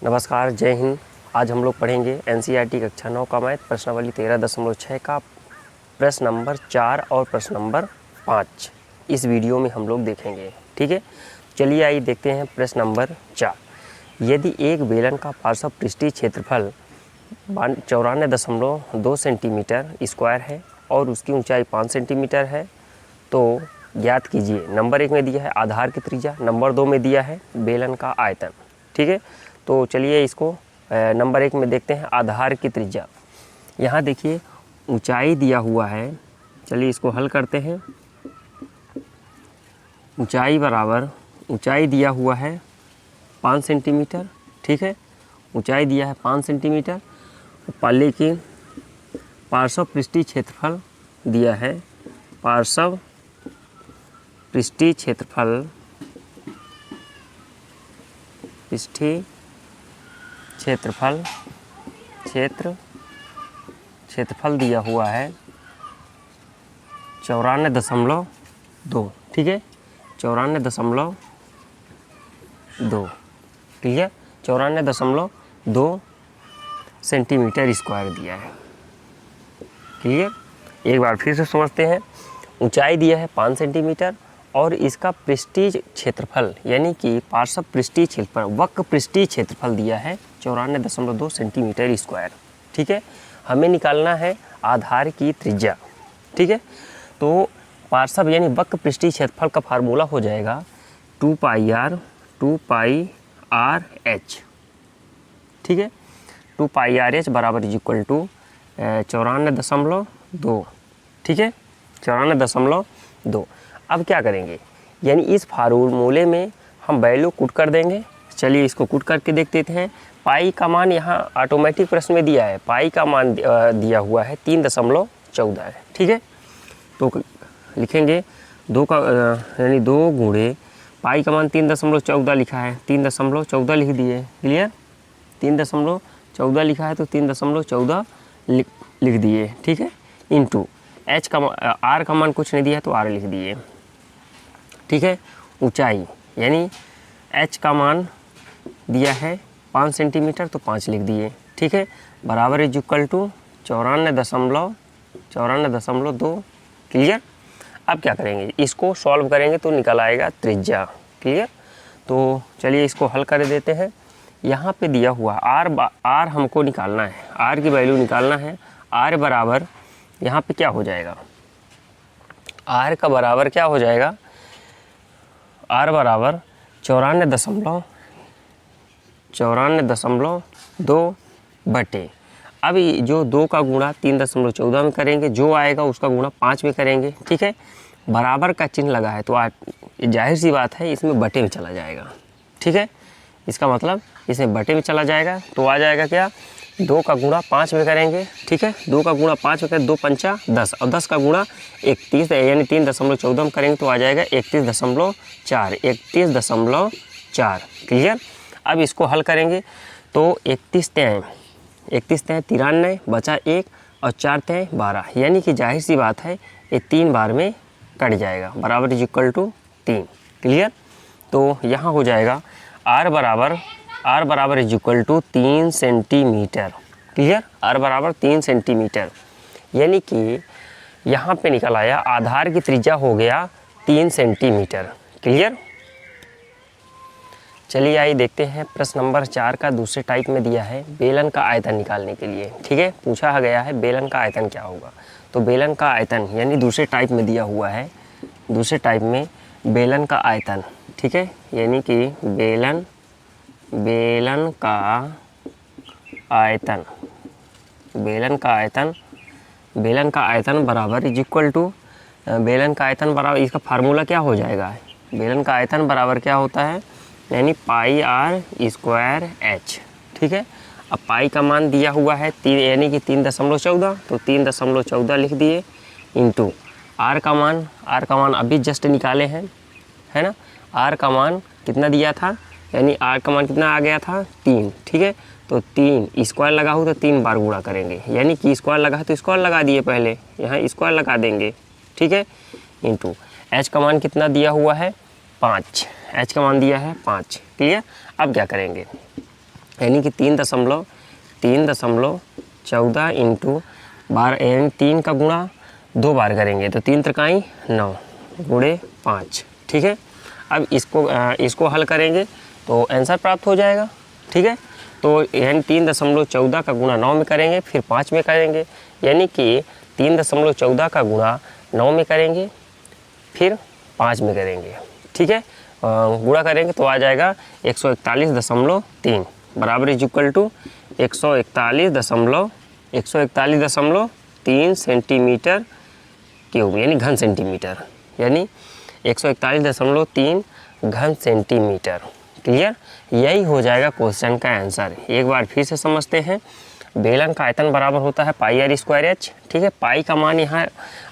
नमस्कार, जय हिंद। आज हम लोग पढ़ेंगे एनसीईआरटी कक्षा 9 का मैथ प्रश्नावली 13.6 का प्रश्न नंबर 4 और प्रश्न नंबर 5 इस वीडियो में हम लोग देखेंगे। ठीक है, चलिए आइए देखते हैं प्रश्न नंबर 4। यदि एक बेलन का पार्श्व पृष्ठीय क्षेत्रफल 94.2 सेंटीमीटर स्क्वायर है और उसकी ऊंचाई 5 सेंटीमीटर है तो ज्ञात कीजिए। नंबर 1 में दिया है आधार की त्रिज्या, नंबर 2 में दिया है बेलन का आयतन। ठीक है, तो चलिए इसको नंबर 1 में देखते हैं आधार की त्रिज्या। यहाँ देखिए ऊंचाई दिया हुआ है, चलिए इसको हल करते हैं। ऊंचाई दिया हुआ है 5 सेंटीमीटर। ठीक है, ऊंचाई दिया है 5 सेंटीमीटर। लेकिन पार्श्व पृष्ठीय क्षेत्रफल दिया है, पार्श्व पृष्ठीय क्षेत्रफल क्षेत्रफल दिया हुआ है 94.2। ठीक है, 94.2 क्लियर, 94.2 सेंटीमीटर स्क्वायर दिया है। क्लियर, एक बार फिर से समझते हैं। ऊंचाई दिया है 5 सेंटीमीटर और इसका पृष्ठीय क्षेत्रफल यानी कि पार्श्व पृष्ठीय क्षेत्रफल, वक्र पृष्ठीय क्षेत्रफल दिया है 94.2 सेंटीमीटर स्क्वायर। ठीक है, हमें निकालना है आधार की त्रिज्या। ठीक है, तो पार्श्व यानी वक्र पृष्ठीय क्षेत्रफल का फार्मूला हो जाएगा 2 पाई आर एच। ठीक है, 2 पाई आर एच बराबर इज इक्वल टू 94.2। ठीक है, 94.2। अब क्या करेंगे, यानी इस फार्मूले में हम वैल्यू कुट कर देंगे। चलिए इसको कुट करके देख देते हैं। पाई का मान यहाँ ऑटोमेटिक प्रश्न में दिया है, पाई का मान दिया हुआ है 3.14 है। ठीक है, तो लिखेंगे 2 का यानी 2 गुणे पाई का मान 3.14 लिखा है, 3.14 लिख दिए। क्लियर, 3.14 लिखा है तो 3.14 लिख दिए। ठीक है, इंटू एच का आर का मान कुछ नहीं दिया है तो आर लिख दिए। ठीक है, ऊंचाई यानी एच का मान दिया है 5 सेंटीमीटर तो 5 लिख दिए। ठीक है, बराबर इज इक्वल टू 94.2। क्लियर, अब क्या करेंगे, इसको सॉल्व करेंगे तो निकल आएगा त्रिज्या। क्लियर, तो चलिए इसको हल कर देते हैं। यहाँ पे दिया हुआ आर हमको निकालना है, आर की वैल्यू निकालना है। आर बराबर यहाँ पे क्या हो जाएगा, आर का बराबर क्या हो जाएगा, आर बराबर 94.2 बटे, अब जो 2 का गुणा 3.14 में करेंगे, जो आएगा उसका गुणा 5 में करेंगे। ठीक है, बराबर का चिन्ह लगा है तो जाहिर सी बात है इसमें बटे में चला जाएगा। ठीक है, इसका मतलब इसमें बटे में चला जाएगा तो आ जाएगा क्या, 2 का गुणा 5 में करेंगे। ठीक है, 2 का गुणा 5 में करें, 2 पंचा 10 और 10 का गुणा 31 यानी 3.14 में करेंगे तो आ जाएगा 31.4। क्लियर, अब इसको हल करेंगे तो 31 तिहाई 93 बचा 1 और 4 तिहाई 12, यानी कि जाहिर सी बात है ये 3 बार में कट जाएगा, बराबर इज इक्वल टू 3। क्लियर, तो यहाँ हो जाएगा आर बराबर is equal to 3 centimetre. Clear, R बराबर 3 सेंटीमीटर, यानी कि यहाँ पे निकल आया आधार की त्रिज्या हो गया 3 सेंटीमीटर। क्लियर, चलिए आइए देखते हैं प्रश्न नंबर 4 का दूसरे टाइप में दिया है बेलन का आयतन निकालने के लिए। ठीक है, पूछा गया है बेलन का आयतन क्या होगा, तो बेलन का आयतन यानी दूसरे टाइप में दिया हुआ है, दूसरे टाइप में बेलन का आयतन। ठीक है, यानी कि बेलन का आयतन बराबर इज इक्वल टू, बेलन का आयतन बराबर, इसका फार्मूला क्या हो जाएगा, बेलन का आयतन बराबर क्या होता है, यानी पाई आर स्क्वायर एच। ठीक है, अब पाई का मान दिया हुआ है 3 यानी कि 3.14 तो 3.14 लिख दिए, इंटू आर का मान अभी जस्ट निकाले हैं, है ना। आर का मान कितना दिया था, यानी आर का मान कितना आ गया था 3। ठीक है, तो 3 स्क्वायर लगा हो तो 3 बार गुणा करेंगे, यानी कि स्क्वायर लगा है तो स्क्वायर लगा दिए, पहले यहाँ स्क्वायर लगा देंगे। ठीक है, इंटू एच का मान कितना दिया हुआ है 5, एच का मान दिया है 5। क्लियर, अब क्या करेंगे, यानी कि 3.14 इंटू 12 यानी 3 का गुणा 2 बार करेंगे तो 3 त्रिकाई 9 गुणे 5। ठीक है, अब इसको हल करेंगे तो आंसर प्राप्त हो जाएगा। ठीक है, तो यानी 3.14 का गुणा 9 में करेंगे, फिर 5 में करेंगे, यानी कि 3.14 का गुणा 9 में करेंगे, फिर 5 में करेंगे। ठीक है, गुणा करेंगे तो आ जाएगा 141.3 बराबर is equal to 141.3 centimetre cube यानी घन सेंटीमीटर, यानी 141.3 घन सेंटीमीटर। क्लियर, यही हो जाएगा क्वेश्चन का आंसर। एक बार फिर से समझते हैं। बेलन का आयतन बराबर होता है पाई आर स्क्वायर एच। ठीक है, पाई का मान यहाँ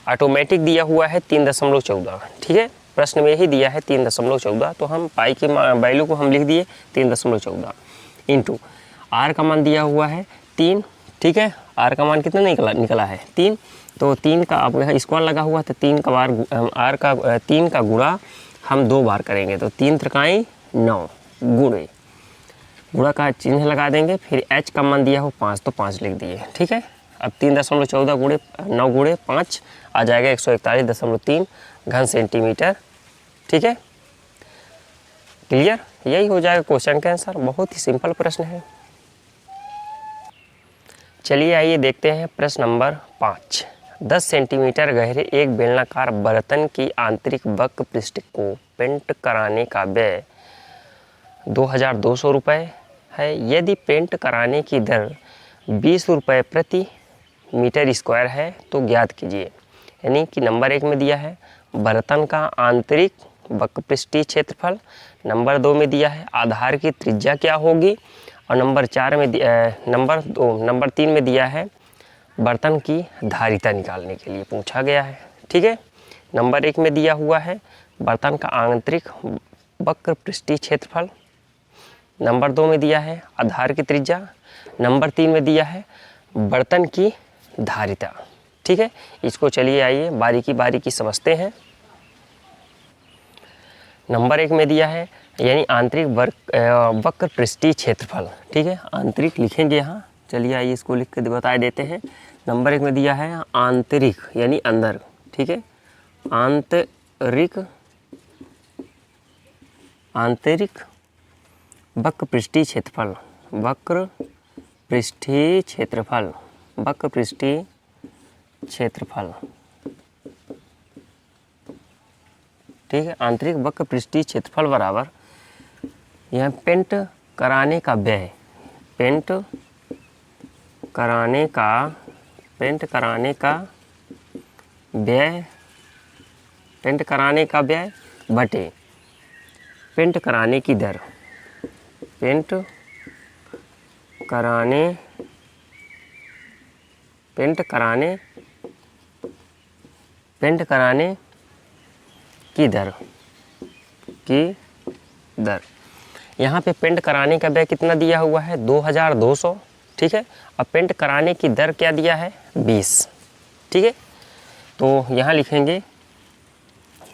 ऑटोमेटिक दिया हुआ है 3.14। ठीक है, प्रश्न में ही दिया है 3.14, तो हम पाई के वैल्यू को हम लिख दिए 3.14 इंटू आर का मान दिया हुआ है 3। ठीक है, आर का मान कितना निकला है 3, तो 3 का अब यहाँ स्क्वायर लगा हुआ है तो 3 का बार आर का 3 का गुणा हम 2 बार करेंगे तो 3 त्रिकाई 9 गुणा का चिन्ह लगा देंगे, फिर h का मान दिया हो 5 तो 5 लिख दिए। ठीक है, अब 3.14 गुणे 9 गुणे 5 आ जाएगा 141.3 घन सेंटीमीटर। ठीक है, क्लियर, यही हो जाएगा क्वेश्चन का आंसर। बहुत ही सिंपल प्रश्न है। चलिए आइए देखते हैं प्रश्न नंबर 5। 10 सेंटीमीटर गहरे एक बेलनाकार बर्तन की आंतरिक वक्र पृष्ठ को पेंट कराने का व्यय 2200 रुपये है। यदि पेंट कराने की दर 20 रुपये प्रति मीटर स्क्वायर है तो ज्ञात कीजिए। यानी कि नंबर 1 में दिया है बर्तन का आंतरिक वक्रपृष्ठीय क्षेत्रफल, नंबर 2 में दिया है आधार की त्रिज्या क्या होगी, और नंबर 3 में दिया है बर्तन की धारिता निकालने के लिए पूछा गया है। ठीक है, नंबर 1 में दिया हुआ है बर्तन का आंतरिक वक्रपृष्ठीय क्षेत्रफल, नंबर 2 में दिया है आधार की त्रिज्या, नंबर 3 में दिया है बर्तन की धारिता। ठीक है, इसको चलिए आइए बारीकी समझते हैं। नंबर 1 में दिया है यानी आंतरिक वक्रपृष्ठीय क्षेत्रफल। ठीक है, आंतरिक लिखेंगे यहाँ। चलिए आइए इसको लिख के बता देते हैं। नंबर 1 में दिया है आंतरिक यानी अंदर। ठीक है, आंतरिक वक्रपृष्ठीय क्षेत्रफल, वक्रपृष्ठीय क्षेत्रफल। ठीक है, आंतरिक वक्रपृष्ठीय क्षेत्रफल बराबर यहाँ पेंट कराने का व्यय, पेंट कराने का व्यय बटे पेंट कराने की दर, पेंट कराने की दर। यहाँ पे पेंट कराने का व्यय कितना दिया हुआ है 2200। ठीक है, अब पेंट कराने की दर क्या दिया है 20। ठीक है, तो यहाँ लिखेंगे,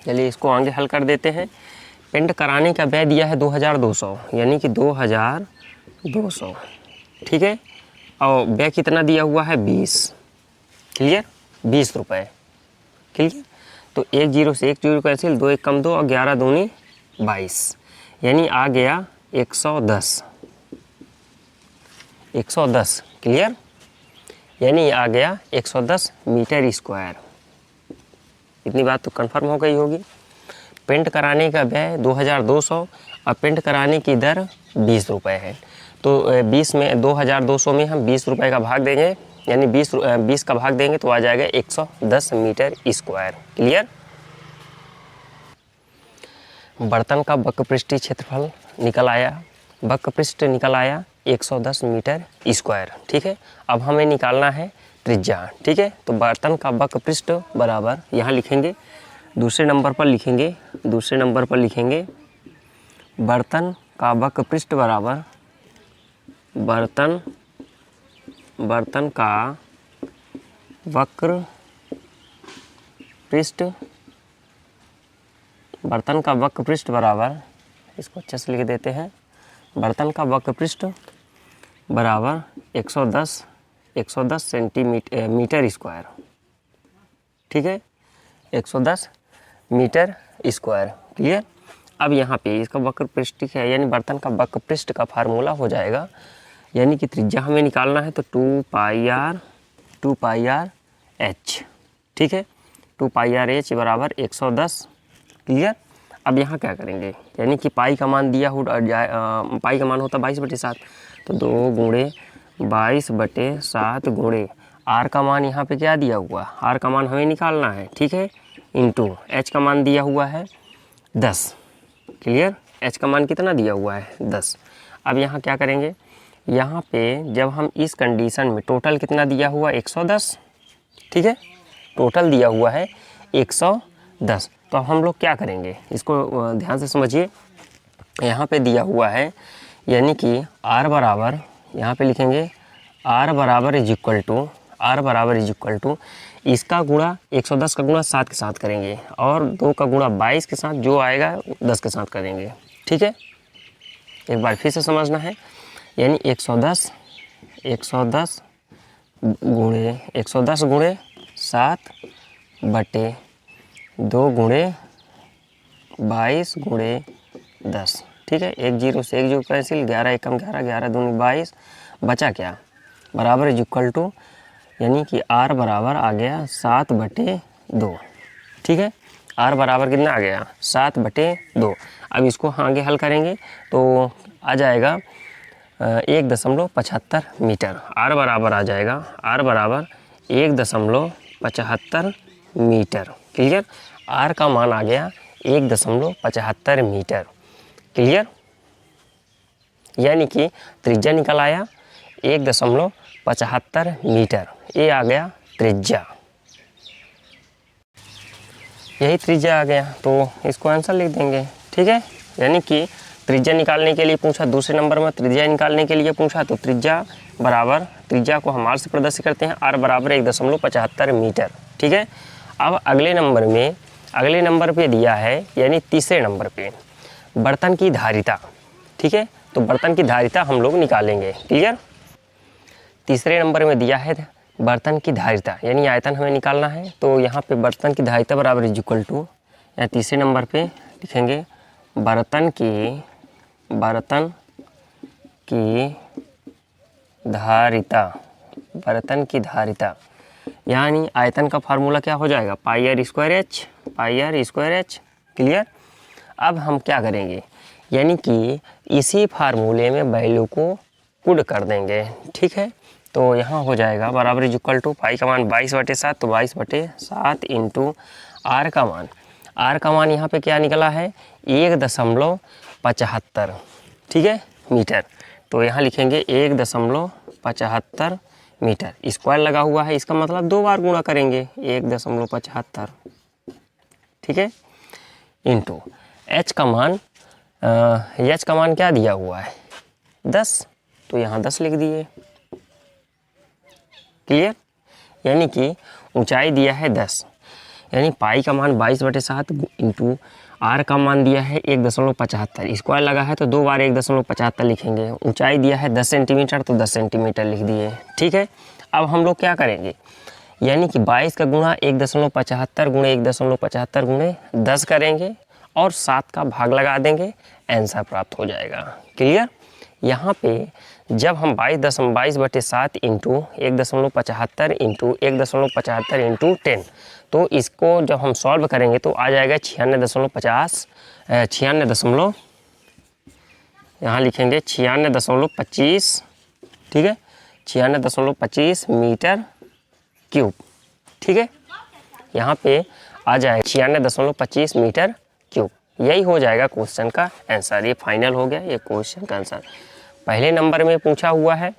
चलिए इसको आगे हल कर देते हैं। पेंट कराने का व्यय दिया है 2200 यानी कि 2200। ठीक है, और व्यय कितना दिया हुआ है 20। क्लियर, 20 रुपये। क्लियर, तो 1 0 से 1 0 कैंसिल, 2 1 कम 2 और 11 दूनी 22 यानी आ गया 110। 110 क्लियर, यानी आ गया 110 मीटर स्क्वायर। इतनी बात तो कंफर्म हो गई होगी। पेंट कराने का व्यय 2200 और पेंट कराने की दर 20 रुपये है, तो 20 में 2200 में हम 20 रुपये का भाग देंगे, यानी 20 का भाग देंगे तो आ जाएगा 110 मीटर स्क्वायर। क्लियर, बर्तन का वक्रपृष्ठीय क्षेत्रफल निकल आया, वक्रपृष्ठ निकल आया 110 मीटर स्क्वायर। ठीक है, अब हमें निकालना है त्रिज्या। ठीक है, तो बर्तन का वक्रपृष्ठ बराबर यहाँ लिखेंगे, दूसरे नंबर पर लिखेंगे बर्तन का वक्रपृष्ठ बराबर बर्तन का वक्रपृष्ठ बराबर, इसको अच्छे से लिख देते हैं, बर्तन का वक्रपृष्ठ बराबर 110 सेंटीमीटर मीटर स्क्वायर। ठीक है, 110 मीटर स्क्वायर। क्लियर। अब यहाँ पे इसका वक्र पृष्ठ है, यानी बर्तन का वक्र पृष्ठ का फार्मूला हो जाएगा, यानी कि त्रिज्या हमें निकालना है तो 2 पाई आर एच। ठीक है, 2 पाई आर एच बराबर 110। क्लियर। अब यहाँ क्या करेंगे, यानी कि पाई का मान दिया हो पाई का मान होता 22/7, तो 2 गुणे 22/7 गुणे आर का मान यहाँ पे क्या दिया हुआ, आर का मान हमें निकालना है। ठीक है, इंटू एच का मान दिया हुआ है 10। क्लियर। एच का मान कितना दिया हुआ है 10। अब यहाँ क्या करेंगे, यहाँ पे जब हम इस कंडीशन में टोटल कितना दिया हुआ 110। ठीक है, टोटल दिया हुआ है 110। तो हम लोग क्या करेंगे, इसको ध्यान से समझिए। यहाँ पे दिया हुआ है, यानी कि R बराबर, यहाँ पे लिखेंगे R बराबर इज इक्वल टू इसका गुणा 110 का गुणा 7 के साथ करेंगे और 2 का गुणा 22 के साथ, जो आएगा 10 के साथ करेंगे। ठीक है, एक बार फिर से समझना है, यानी 110 गुणे 7 बटे 2 गुणे 22 गुणे 10। ठीक है, 1 0 से 1 0 कैंसिल, 11 एकम 11, 11 दूनी 22, बचा क्या, बराबर इज इक्वल टू, यानी कि R बराबर आ गया 7/2। ठीक है, R बराबर कितना आ गया 7/2। अब इसको आगे हल करेंगे तो आ जाएगा 1.75 मीटर। R बराबर आ जाएगा, R बराबर 1.75 मीटर। क्लियर। R का मान आ गया 1.75 मीटर। क्लियर। यानी कि त्रिज्या निकल आया 1.75 मीटर, ये आ गया त्रिज्या, यही त्रिज्या आ गया, तो इसको आंसर लिख देंगे। ठीक है, यानी कि त्रिज्या निकालने के लिए पूछा, दूसरे नंबर में त्रिज्या निकालने के लिए पूछा, तो त्रिज्या बराबर, त्रिज्या को हम R से प्रदर्शित करते हैं, R बराबर 1.75 मीटर। ठीक है, अब अगले नंबर पे दिया है, यानी तीसरे नंबर पे बर्तन की धारिता। ठीक है, तो बर्तन की धारिता हम लोग निकालेंगे। क्लियर। तीसरे नंबर में दिया है बर्तन की धारिता, यानी आयतन हमें निकालना है, तो यहाँ पे बर्तन की धारिता बराबर इज इक्वल टू, या तीसरे नंबर पे लिखेंगे बर्तन की धारिता, यानी आयतन का फार्मूला क्या हो जाएगा, पाई आर स्क्वायर एच। क्लियर। अब हम क्या करेंगे, यानी कि इसी फार्मूले में वैल्यू को पुट कर देंगे। ठीक है, तो यहाँ हो जाएगा बराबर इज इक्वल टू, पाई का मान 22/7, तो 22/7 इंटू R का मान यहाँ पे क्या निकला है 1.75। ठीक है, मीटर, तो यहाँ लिखेंगे 1.75 मीटर। स्क्वायर लगा हुआ है, इसका मतलब 2 बार गुणा करेंगे 1.75। ठीक है, इंटू H का मान क्या दिया हुआ है 10, तो यहाँ 10 लिख दिए। क्लियर। यानी कि ऊंचाई दिया है 10, यानी पाई का मान 22/7 इंटू R का मान दिया है 1.75, स्क्वायर लगा है तो 2 बार 1.75 लिखेंगे। ऊंचाई दिया है 10 सेंटीमीटर, तो 10 सेंटीमीटर लिख दिए। ठीक है, अब हम लोग क्या करेंगे, यानी कि 22 का गुणा 1.75 गुणे 1.75 गुणे 10 करेंगे और 7 का भाग लगा देंगे, आंसर प्राप्त हो जाएगा। क्लियर। यहाँ पे जब हम 22/7 इंटू 1.75 इंटू 1.75 इंटू 10, तो इसको जब हम सॉल्व करेंगे तो आ जाएगा 96 यहाँ लिखेंगे 96.25। ठीक है, 96.25 मीटर क्यूब। ठीक है, यहाँ पे आ जाएगा 96.25 मीटर क्यूब। यही हो जाएगा क्वेश्चन का आंसर। ये फाइनल हो गया, ये क्वेश्चन का आंसर पहले नंबर में पूछा हुआ है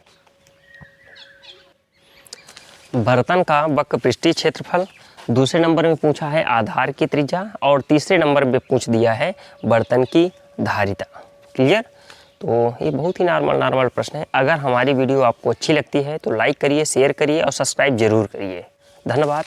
बर्तन का वक्र पृष्ठीय क्षेत्रफल, दूसरे नंबर में पूछा है आधार की त्रिज्या, और तीसरे नंबर में पूछ दिया है बर्तन की धारिता। क्लियर। तो ये बहुत ही नॉर्मल प्रश्न है। अगर हमारी वीडियो आपको अच्छी लगती है तो लाइक करिए, शेयर करिए और सब्सक्राइब जरूर करिए। धन्यवाद।